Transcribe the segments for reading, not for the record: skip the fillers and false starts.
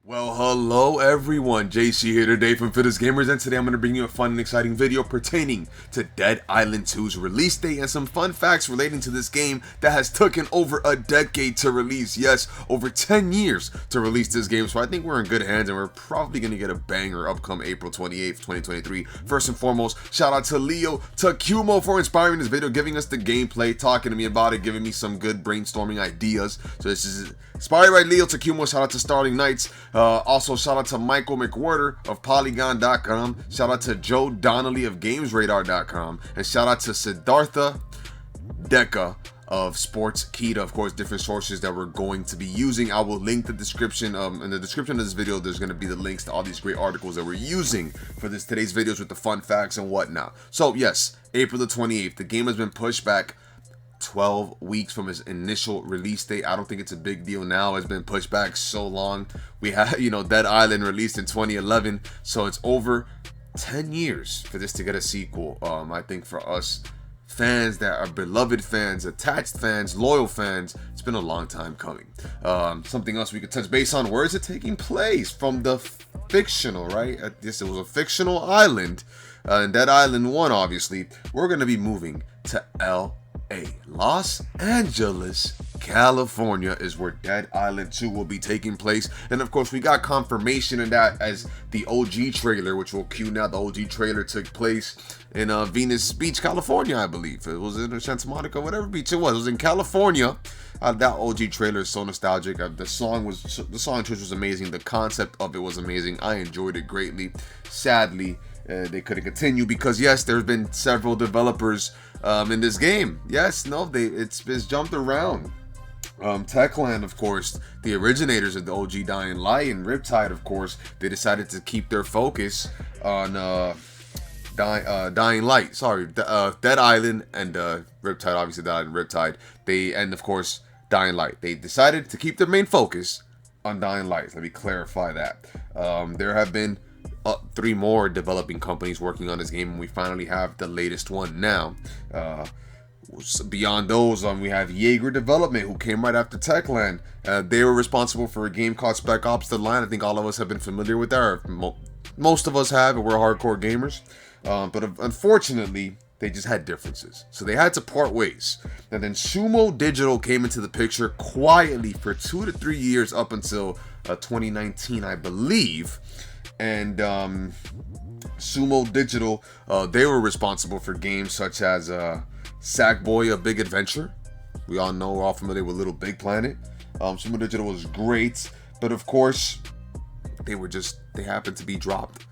Well, hello everyone, JC here today from Fittest Gamers, and today I'm going to bring you a fun and exciting video pertaining to Dead Island 2's release date and some fun facts relating to this game that has taken over a decade to release. Yes, over 10 years to release this game, so I think we're in good hands and we're probably going to get a banger upcoming April 28th, 2023. First and foremost, shout out to Leo Takumo for inspiring this video, giving us the gameplay, talking to me about it, giving me some good brainstorming ideas. So this is inspired by Leo Takumo. Shout out to Starting Knights. Also, shout out to McWhertor of Polygon.com. Shout out to Joe Donnelly of GamesRadar.com. And shout out to Sidhartha Deka of SportsKeeda. Of course, different sources that we're going to be using. I will link the description. In the description of this video, there's going to be the links to all these great articles that we're using for today's videos with the fun facts and whatnot. So, yes, April the 28th. The game has been pushed back 12 weeks from its initial release date. I don't think it's a big deal now. It's been pushed back so long. We had, Dead Island released in 2011, so it's over 10 years for this to get a sequel. I think for us fans that are beloved fans, attached fans, loyal fans, it's been a long time coming. Something else we could touch base on: where is it taking place? From the fictional, right? This it was a fictional island, and Dead Island 1, obviously. We're going to be moving to Los Angeles, California is where Dead Island 2 will be taking place. And of course, we got confirmation of that as the OG trailer, which we'll cue now. The OG trailer took place in Venice Beach, California, I believe. It was in Santa Monica, whatever beach it was. It was in California. That OG trailer is so nostalgic. The song choice was amazing. The concept of it was amazing. I enjoyed it greatly. Sadly, they couldn't continue because, yes, there's been several developers in this game. Yes, no, it's jumped around. Techland, of course, the originators of the OG Dying Light, and Riptide, of course, they decided to keep their focus on Dying Light. Sorry, Dead Island and Riptide, obviously Dead Island and Riptide. And of course, Dying Light. They decided to keep their main focus on Dying Light. Let me clarify that. There have been 3 more developing companies working on this game, and we finally have the latest one now. Beyond those, we have Jaeger Development, who came right after Techland. They were responsible for a game called Spec Ops: The Line. I think all of us have been familiar with that, or most of us have, and we're hardcore gamers. But unfortunately, they just had differences, so they had to part ways. And then Sumo Digital came into the picture quietly for 2 to 3 years up until 2019, I believe. And Sumo Digital, they were responsible for games such as Sackboy: A Big Adventure. We're all familiar with Little Big Planet. Sumo Digital was great, but of course, they happened to be dropped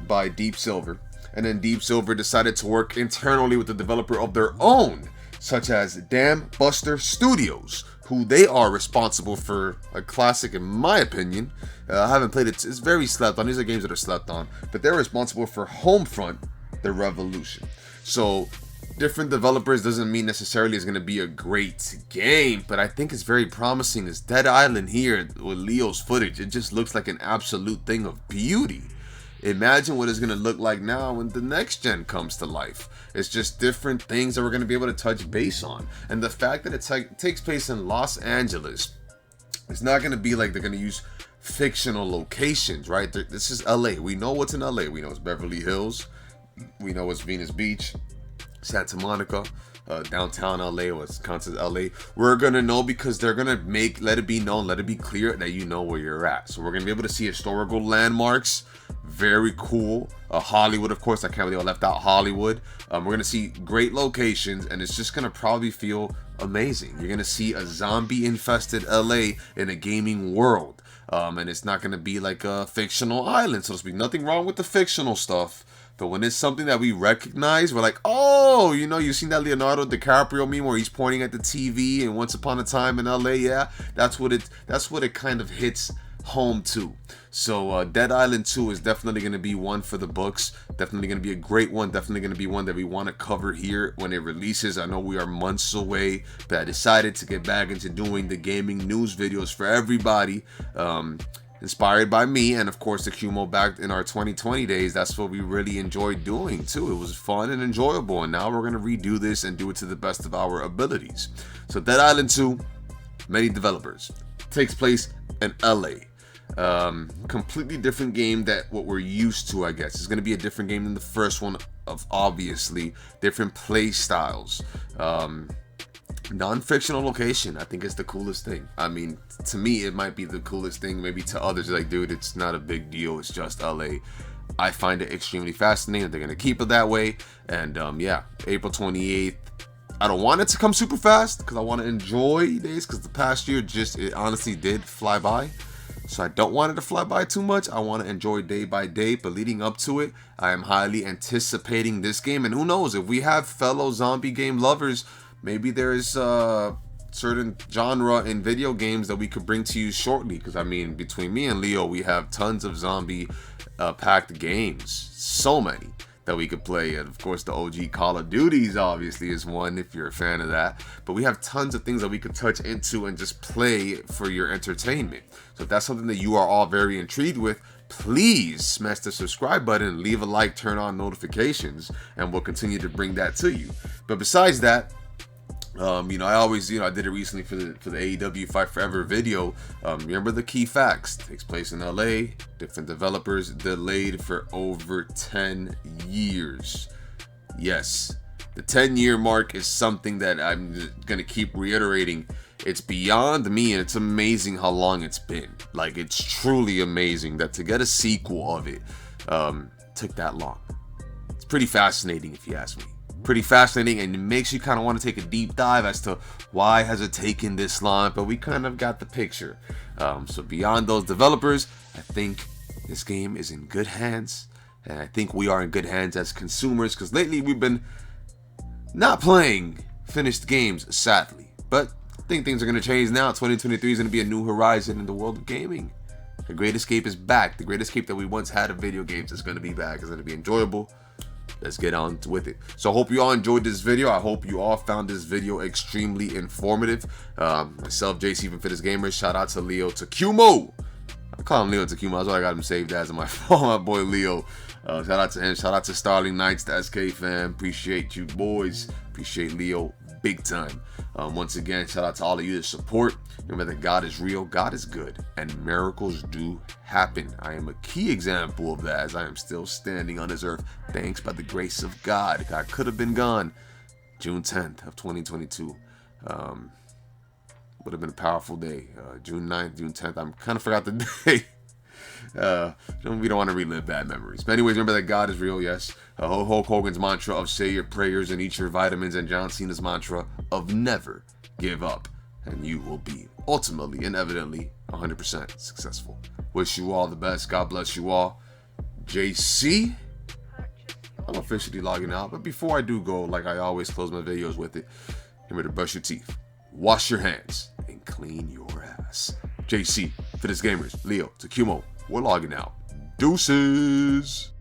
by Deep Silver. And then Deep Silver decided to work internally with the developer of their own, such as Dam Buster Studios, who they are responsible for a classic, in my opinion. I haven't played it. It's very slept on. These are games that are slept on. But they're responsible for Homefront: The Revolution. So different developers doesn't mean necessarily it's going to be a great game, but I think it's very promising. This Dead Island here with Leo's footage, it just looks like an absolute thing of beauty. Imagine what it's going to look like now when the next gen comes to life. It's just different things that we're going to be able to touch base on. And the fact that it takes place in Los Angeles, it's not going to be like they're going to use fictional locations, right? This is LA. We know what's in LA. We know it's Beverly Hills. We know it's Venice Beach, Santa Monica, downtown LA, Wisconsin, LA. We're gonna know because they're gonna let it be known, let it be clear that you know where you're at. So we're gonna be able to see historical landmarks. Very cool. Hollywood, of course. I can't believe I left out Hollywood. We're gonna see great locations, and it's just gonna probably feel amazing. You're gonna see a zombie-infested LA in a gaming world, and it's not gonna be like a fictional island, so to speak. Nothing wrong with the fictional stuff. But when it's something that we recognize, we're like, oh, you've seen that Leonardo DiCaprio meme where he's pointing at the TV and Once Upon a Time in LA, yeah? That's what it kind of hits home to. So Dead Island 2 is definitely going to be one for the books. Definitely going to be a great one. Definitely going to be one that we want to cover here when it releases. I know we are months away, but I decided to get back into doing the gaming news videos for everybody. Inspired by me and of course the Takumo back in our 2020 days. That's what we really enjoyed doing too. It was fun and enjoyable, and now we're going to redo this and do it to the best of our abilities. So Dead Island 2, many developers, takes place in LA. Completely different game that what we're used to, I guess. It's going to be a different game than the first one, of obviously different play styles. Non-fictional location, I think it's the coolest thing. I mean, to me, it might be the coolest thing. Maybe to others, like, dude, it's not a big deal. It's just LA. I find it extremely fascinating. They're gonna keep it that way. And yeah, April 28th. I don't want it to come super fast because I want to enjoy days. Because the past year it honestly did fly by. So I don't want it to fly by too much. I want to enjoy day by day. But leading up to it, I am highly anticipating this game. And who knows, if we have fellow zombie game lovers, maybe there's a certain genre in video games that we could bring to you shortly. Because I mean, between me and Leo, we have tons of zombie packed games. So many that we could play. And of course, the OG Call of Duties obviously is one if you're a fan of that. But we have tons of things that we could touch into and just play for your entertainment. So if that's something that you are all very intrigued with, please smash the subscribe button, leave a like, turn on notifications, and we'll continue to bring that to you. But besides that, I always, I did it recently for the AEW Fight Forever video. Remember the key facts. Takes place in LA. Different developers, delayed for over 10 years. Yes, the 10-year mark is something that I'm going to keep reiterating. It's beyond me, and it's amazing how long it's been. Like, it's truly amazing that to get a sequel of it took that long. It's pretty fascinating if you ask me. Pretty fascinating, and it makes you kind of want to take a deep dive as to why has it taken this long, but we kind of got the picture. So beyond those developers, I think this game is in good hands, and I think we are in good hands as consumers, because lately we've been not playing finished games, sadly. But I think things are going to change now. 2023 is going to be a new horizon in the world of gaming. The Great Escape is back. The Great Escape that we once had of video games is going to be back. It's going to be enjoyable. Let's get on with it. So I hope you all enjoyed this video. I hope you all found this video extremely informative. Myself, JC from Fittest Gamers. Shout out to Leo Takumo. I call him Leo Takumo. That's what I got him saved as on my phone. My boy Leo. Shout out to him. Shout out to Starling Knights, the SK fam. Appreciate you boys. Appreciate Leo big time. Once again, shout out to all of you that support. Remember that God is real, God is good, and miracles do happen. I am a key example of that, as I am still standing on this earth, thanks by the grace of God. I could have been gone June 10th of 2022. Would have been a powerful day. June 9th, June 10th. I kind of forgot the day. We don't want to relive bad memories. But anyways, remember that God is real, yes. Hulk Hogan's mantra of say your prayers and eat your vitamins, and John Cena's mantra of never give up. And you will be ultimately and evidently 100% successful. Wish you all the best. God bless you all. JC, I'm officially logging out. But before I do go, like I always close my videos with it, remember to brush your teeth, wash your hands, and clean your ass. JC, Fittest Gamers, Leo, Takumo, we're logging out. Deuces.